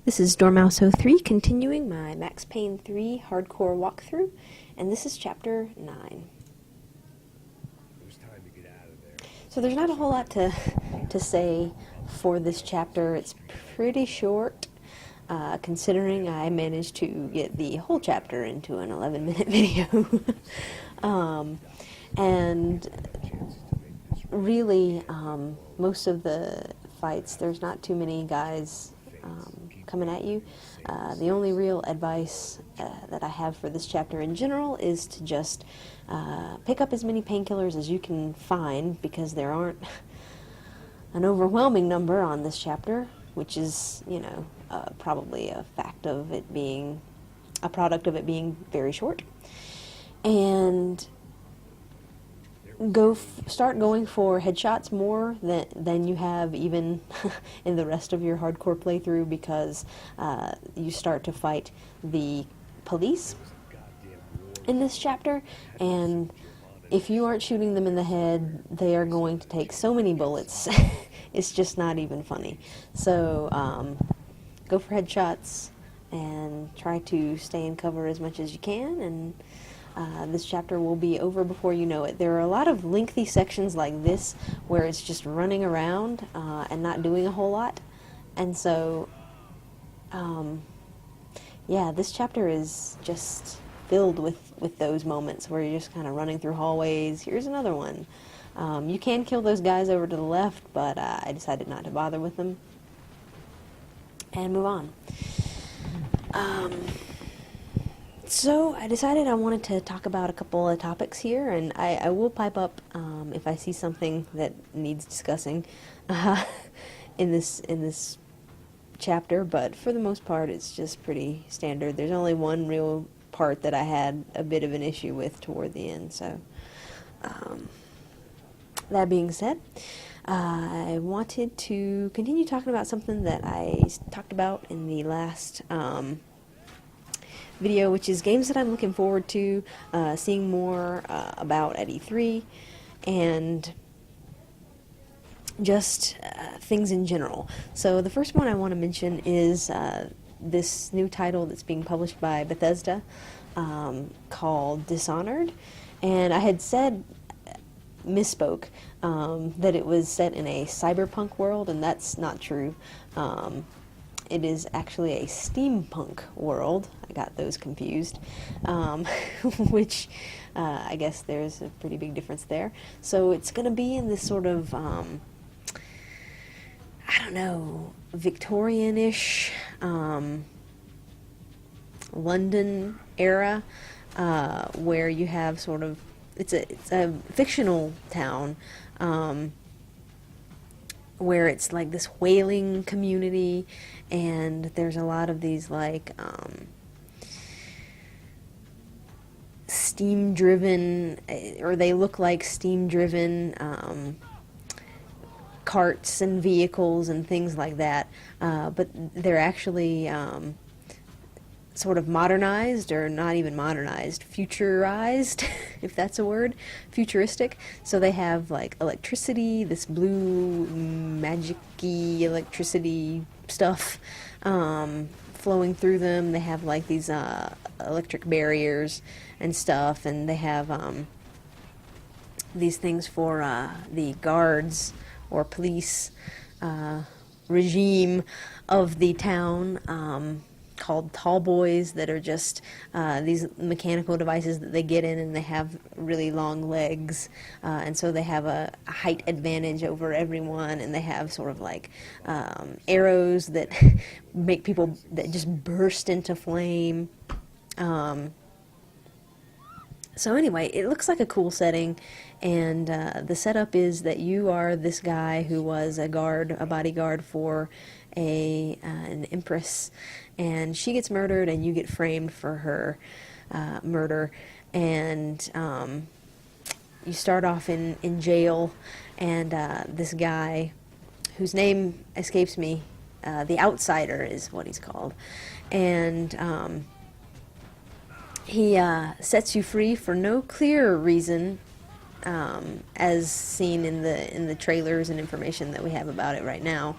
This is Dormouse03 continuing my Max Payne 3 hardcore walkthrough, and this is chapter 9. So there's not a whole lot to say for this chapter. It's pretty short, considering I managed to get the whole chapter into an 11-minute video. And really, most of the fights, there's not too many guys coming at you. The only real advice that I have for this chapter in general is to just pick up as many painkillers as you can find, because there aren't an overwhelming number on this chapter, which is, you know, probably a product of it being very short. And start going for headshots more than you have even in the rest of your hardcore playthrough, because you start to fight the police in this chapter, and if you aren't shooting them in the head, they are going to take so many bullets. It's just not even funny. So go for headshots and try to stay in cover as much as you can, and this chapter will be over before you know it. There are a lot of lengthy sections like this where it's just running around and not doing a whole lot. And so, yeah, this chapter is just filled with those moments where you're just kind of running through hallways. Here's another one. You can kill those guys over to the left, but I decided not to bother with them and move on. So I decided I wanted to talk about a couple of topics here, and I will pipe up if I see something that needs discussing in this chapter, but for the most part it's just pretty standard. There's only one real part that I had a bit of an issue with toward the end. So that being said, I wanted to continue talking about something that I talked about in the last video, which is games that I'm looking forward to seeing more about at E3, and just things in general. So the first one I want to mention is this new title that's being published by Bethesda called Dishonored, and I had misspoke that it was set in a cyberpunk world, and that's not true. It is actually a steampunk world. I got those confused, which I guess there's a pretty big difference there. So it's going to be in this sort of, I don't know, Victorian-ish London era, where you have sort of, it's a fictional town, where it's like this whaling community, and there's a lot of these like steam-driven, or they look like steam-driven carts and vehicles and things like that, but they're actually sort of modernized, or not even modernized, futurized, if that's a word, futuristic. So they have like electricity, this blue magic-y electricity stuff flowing through them. They have like these electric barriers and stuff, and they have these things for the guards or police regime of the town, called tall boys, that are just these mechanical devices that they get in, and they have really long legs, and so they have a height advantage over everyone, and they have sort of like arrows that make people that just burst into flame. So anyway, it looks like a cool setting, and the setup is that you are this guy who was a bodyguard for an empress, and she gets murdered, and you get framed for her murder, and you start off in jail, and this guy, whose name escapes me, the Outsider is what he's called, and he sets you free for no clear reason, as seen in the trailers and information that we have about it right now.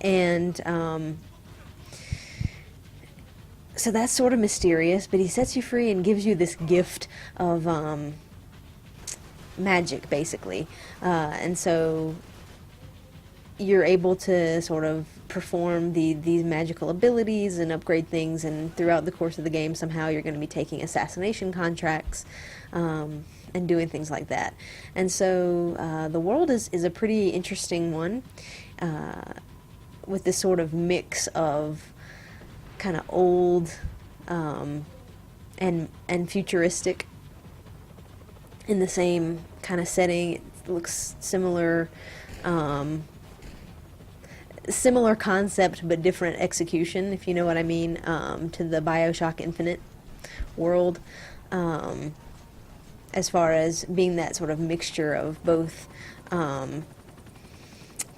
And So that's sort of mysterious, but he sets you free and gives you this gift of magic, basically. And so you're able to sort of perform these magical abilities and upgrade things, and throughout the course of the game, somehow you're going to be taking assassination contracts and doing things like that. And so the world is a pretty interesting one, with this sort of mix of kind of old and futuristic in the same kind of setting. It looks similar, similar concept but different execution, if you know what I mean, to the BioShock Infinite world, as far as being that sort of mixture of both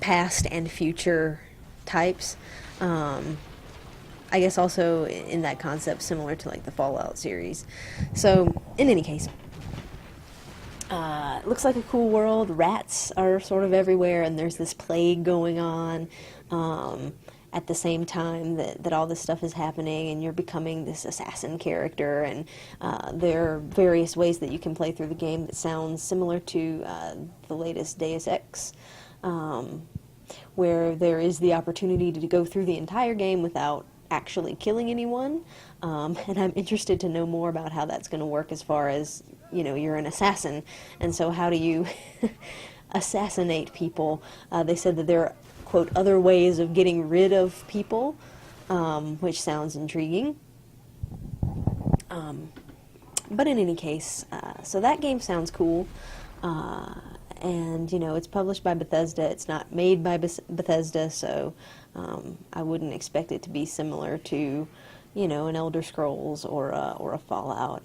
past and future types. I guess also in that concept similar to like the Fallout series. So in any case, it looks like a cool world. Rats are sort of everywhere, and there's this plague going on at the same time that all this stuff is happening, and you're becoming this assassin character, and there are various ways that you can play through the game that sounds similar to the latest Deus Ex, where there is the opportunity to go through the entire game without actually killing anyone, and I'm interested to know more about how that's going to work as far as, you know, you're an assassin, and so how do you assassinate people? They said that there are, quote, other ways of getting rid of people, which sounds intriguing. But in any case, so that game sounds cool, and, you know, it's published by Bethesda. It's not made by Bethesda, so I wouldn't expect it to be similar to, you know, an Elder Scrolls or a Fallout.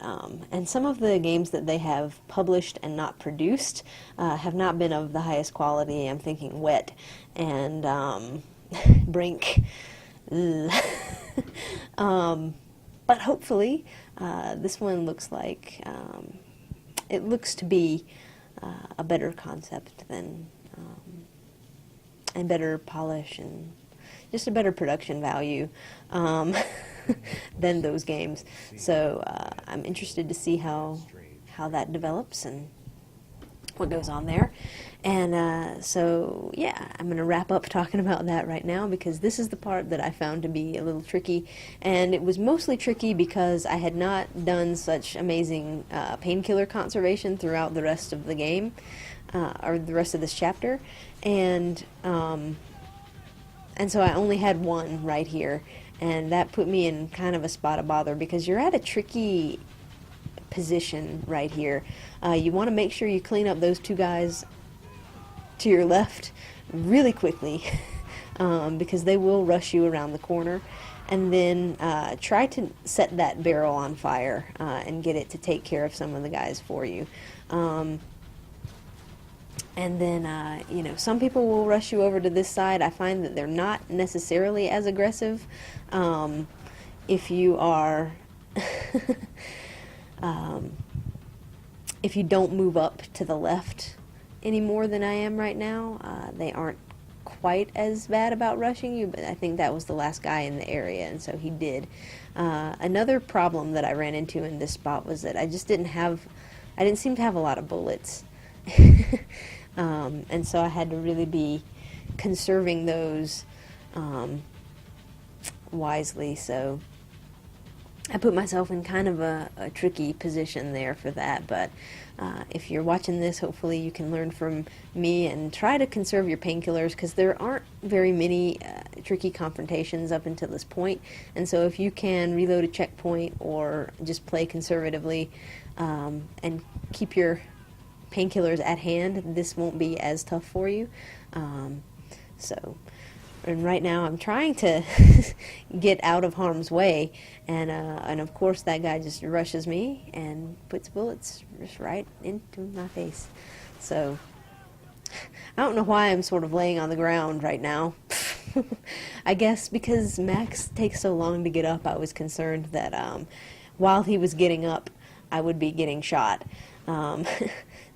And some of the games that they have published and not produced have not been of the highest quality. I'm thinking Wet and Brink. But hopefully this one looks like, it looks to be a better concept than, and better polish and just a better production value than those games. So I'm interested to see how that develops and what goes on there. And so, yeah, I'm going to wrap up talking about that right now, because this is the part that I found to be a little tricky. And it was mostly tricky because I had not done such amazing Painkiller Conservation throughout the rest of the game, or the rest of this chapter. And so I only had one right here, and that put me in kind of a spot of bother, because you're at a tricky position right here. You want to make sure you clean up those two guys to your left really quickly, because they will rush you around the corner, and then try to set that barrel on fire and get it to take care of some of the guys for you. And then, you know, some people will rush you over to this side. I find that they're not necessarily as aggressive if you are, if you don't move up to the left any more than I am right now. They aren't quite as bad about rushing you, but I think that was the last guy in the area, and so he did. Another problem that I ran into in this spot was that I didn't seem to have a lot of bullets. And so I had to really be conserving those wisely, so I put myself in kind of a tricky position there for that. But if you're watching this, hopefully you can learn from me and try to conserve your painkillers, because there aren't very many tricky confrontations up until this point. And so if you can reload a checkpoint or just play conservatively and keep your painkillers at hand, this won't be as tough for you. And right now I'm trying to get out of harm's way, and of course that guy just rushes me and puts bullets just right into my face. So I don't know why I'm sort of laying on the ground right now. I guess because Max takes so long to get up, I was concerned that while he was getting up, I would be getting shot.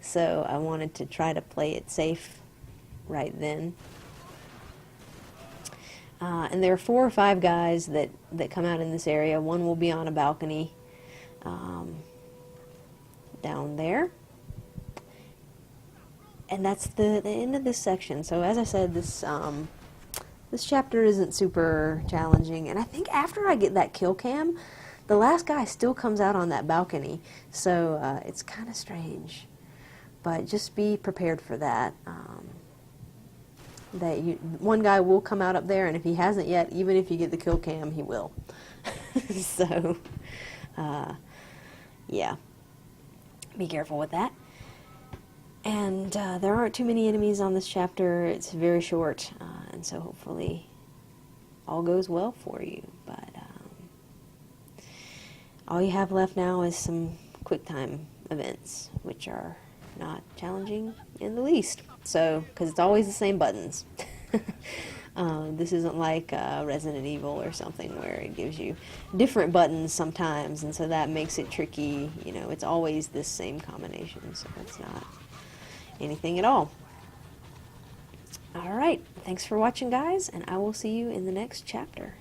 So I wanted to try to play it safe right then. And there are 4 or 5 guys that come out in this area. One will be on a balcony down there. And that's the end of this section. So as I said, this chapter isn't super challenging. And I think after I get that kill cam, the last guy still comes out on that balcony. So it's kind of strange. But just be prepared for that. One guy will come out up there, and if he hasn't yet, even if you get the kill cam, he will. So, yeah. Be careful with that. And there aren't too many enemies on this chapter. It's very short, and so hopefully all goes well for you. But all you have left now is some quick time events, which are not challenging in the least. So, because it's always the same buttons. This isn't like Resident Evil or something where it gives you different buttons sometimes, and so that makes it tricky. You know, it's always this same combination, so it's not anything at all. Alright, thanks for watching, guys, and I will see you in the next chapter.